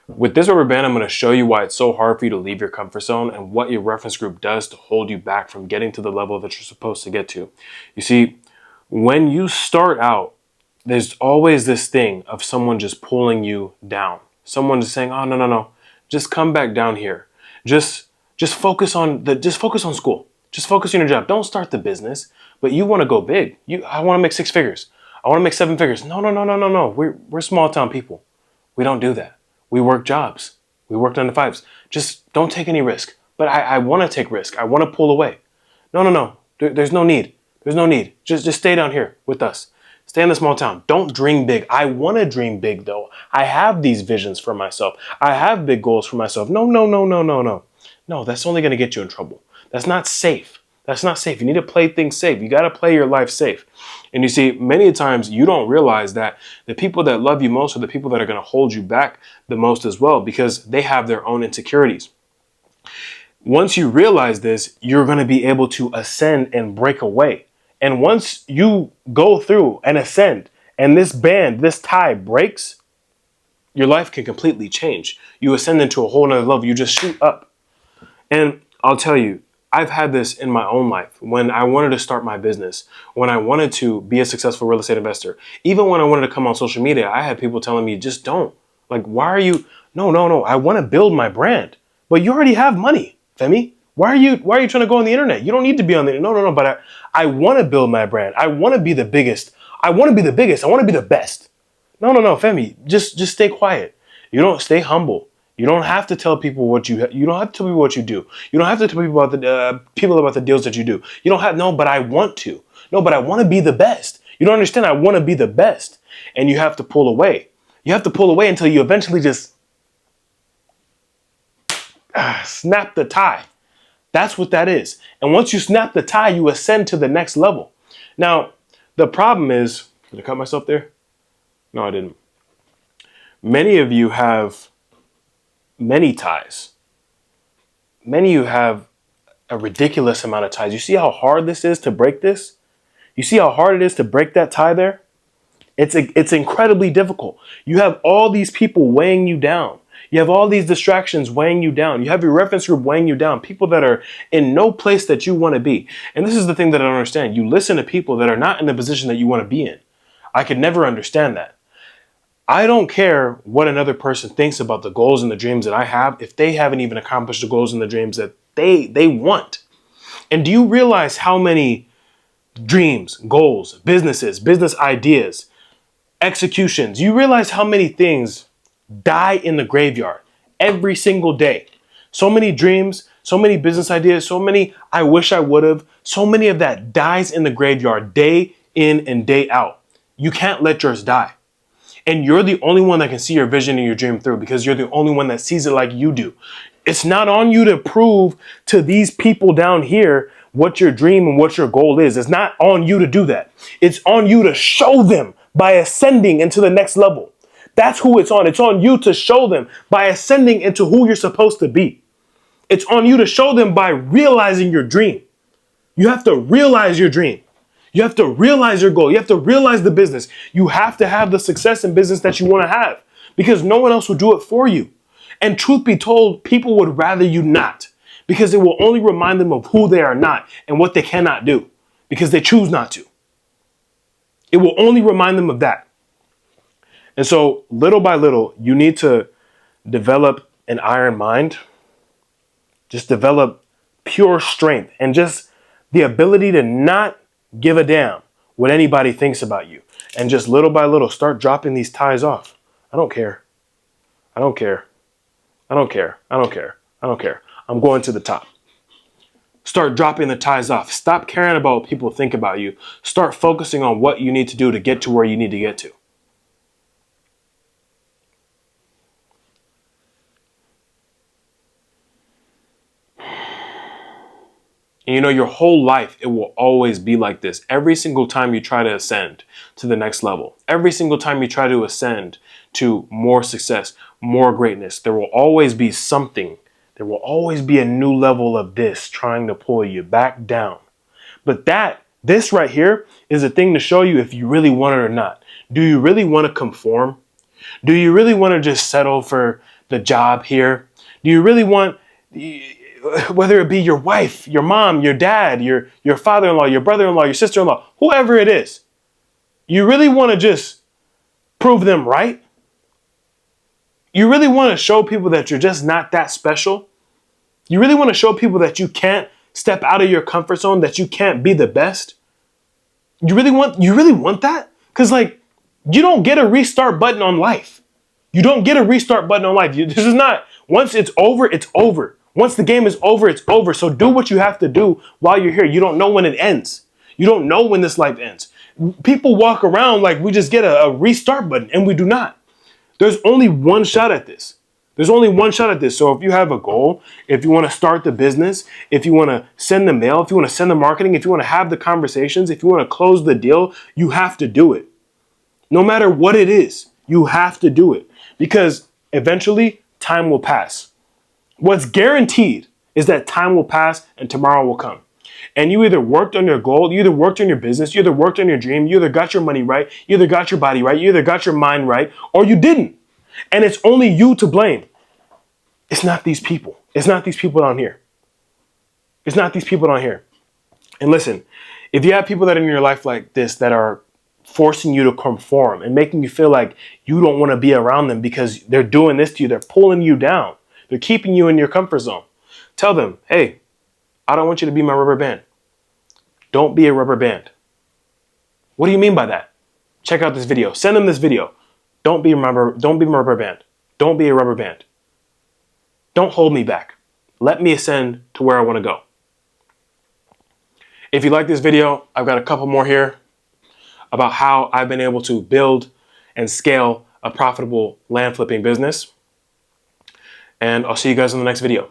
With this rubber band, I'm going to show you why it's so hard for you to leave your comfort zone and what your reference group does to hold you back from getting to the level that you're supposed to get to. You see, when you start out, there's always this thing of someone just pulling you down. Someone just saying, "Oh, no, no, no. Just come back down here. Just just focus on school. Just focus on your job. Don't start the business." But you want to go big. I want to make 6 figures. I want to make 7 figures. No, no, no, no, no, no. We're small town people. We don't do that. We work jobs. We work 9 to 5s. Just don't take any risk. But I want to take risk. I want to pull away. No, no, no. There's no need. There's no need. Just stay down here with us. Stay in the small town. Don't dream big. I want to dream big though. I have these visions for myself. I have big goals for myself. No, no, no, no, no, no. No, that's only going to get you in trouble. That's not safe. That's not safe. You need to play things safe. You got to play your life safe. And you see, many times you don't realize that the people that love you most are the people that are going to hold you back the most as well, because they have their own insecurities. Once you realize this, you're going to be able to ascend and break away. And once you go through and ascend and this band, this tie breaks, your life can completely change. You ascend into a whole nother level. You just shoot up. And I'll tell you, I've had this in my own life when I wanted to start my business, when I wanted to be a successful real estate investor. Even when I wanted to come on social media, I had people telling me, just don't. Like, why are you? No, no, no. I want to build my brand. But you already have money, Femi. Why are you trying to go on the internet? You don't need to be on the internet. No, no, no. But I want to build my brand. I want to be the biggest. I want to be the biggest. I want to be the best. No, no, no, Femi. Just stay quiet. You don't stay humble. You don't have to tell people what you don't have to tell people what you do. You don't have to tell people about the deals that you do. You don't have no, but I want to. No, but I want to be the best. You don't understand. I want to be the best, and you have to pull away. You have to pull away until you eventually just snap the tie. That's what that is. And once you snap the tie, you ascend to the next level. Now, the problem is, did I cut myself there? No, I didn't. Many of you have many ties. Many of you have a ridiculous amount of ties. You see how hard this is to break this? You see how hard it is to break that tie there? It's incredibly difficult. You have all these people weighing you down. You have all these distractions weighing you down. You have your reference group weighing you down. People that are in no place that you want to be. And this is the thing that I don't understand. You listen to people that are not in the position that you want to be in. I could never understand that. I don't care what another person thinks about the goals and the dreams that I have if they haven't even accomplished the goals and the dreams that they want. And do you realize how many dreams, goals, businesses, business ideas, executions, you realize how many things die in the graveyard every single day? So many dreams, so many business ideas, so many I wish I would have, so many of that dies in the graveyard day in and day out. You can't let yours die. And you're the only one that can see your vision and your dream through because you're the only one that sees it like you do. It's not on you to prove to these people down here what your dream and what your goal is. It's not on you to do that. It's on you to show them by ascending into the next level. That's who it's on. It's on you to show them by ascending into who you're supposed to be. It's on you to show them by realizing your dream. You have to realize your dream. You have to realize your goal. You have to realize the business. You have to have the success in business that you want to have because no one else will do it for you. And truth be told, people would rather you not because it will only remind them of who they are not and what they cannot do because they choose not to. It will only remind them of that. And so little by little, you need to develop an iron mind. Just develop pure strength and just the ability to not give a damn what anybody thinks about you. And just little by little, start dropping these ties off. I don't care. I don't care. I don't care. I don't care. I don't care. I'm going to the top. Start dropping the ties off. Stop caring about what people think about you. Start focusing on what you need to do to get to where you need to get to. And you know, your whole life, it will always be like this. Every single time you try to ascend to the next level, every single time you try to ascend to more success, more greatness, there will always be something. There will always be a new level of this trying to pull you back down. But this right here is a thing to show you if you really want it or not. Do you really want to conform? Do you really want to just settle for the job here? Do you really want, whether it be your wife, your mom, your dad, your father-in-law, your brother-in-law, your sister-in-law, whoever it is, you really want to just prove them right? You really want to show people that you're just not that special? You really want to show people that you can't step out of your comfort zone, that you can't be the best? You really want that? Because like, you don't get a restart button on life. You don't get a restart button on life. This is not, once it's over, it's over. Once the game is over, it's over. So do what you have to do while you're here. You don't know when it ends. You don't know when this life ends. People walk around like we just get a restart button, and we do not. There's only one shot at this. There's only one shot at this. So if you have a goal, if you want to start the business, if you want to send the mail, if you want to send the marketing, if you want to have the conversations, if you want to close the deal, you have to do it. No matter what it is, you have to do it, because eventually time will pass. What's guaranteed is that time will pass and tomorrow will come. And you either worked on your goal, you either worked on your business, you either worked on your dream, you either got your money right, you either got your body right, you either got your mind right, or you didn't. And it's only you to blame. It's not these people. It's not these people down here. It's not these people down here. And listen, if you have people that are in your life like this that are forcing you to conform and making you feel like you don't want to be around them because they're doing this to you, they're pulling you down, they're keeping you in your comfort zone, tell them, hey, I don't want you to be my rubber band. Don't be a rubber band. What do you mean by that? Check out this video. Send them this video. Don't be my rubber band. Don't be a rubber band. Don't hold me back. Let me ascend to where I want to go. If you like this video, I've got a couple more here about how I've been able to build and scale a profitable land flipping business. And I'll see you guys in the next video.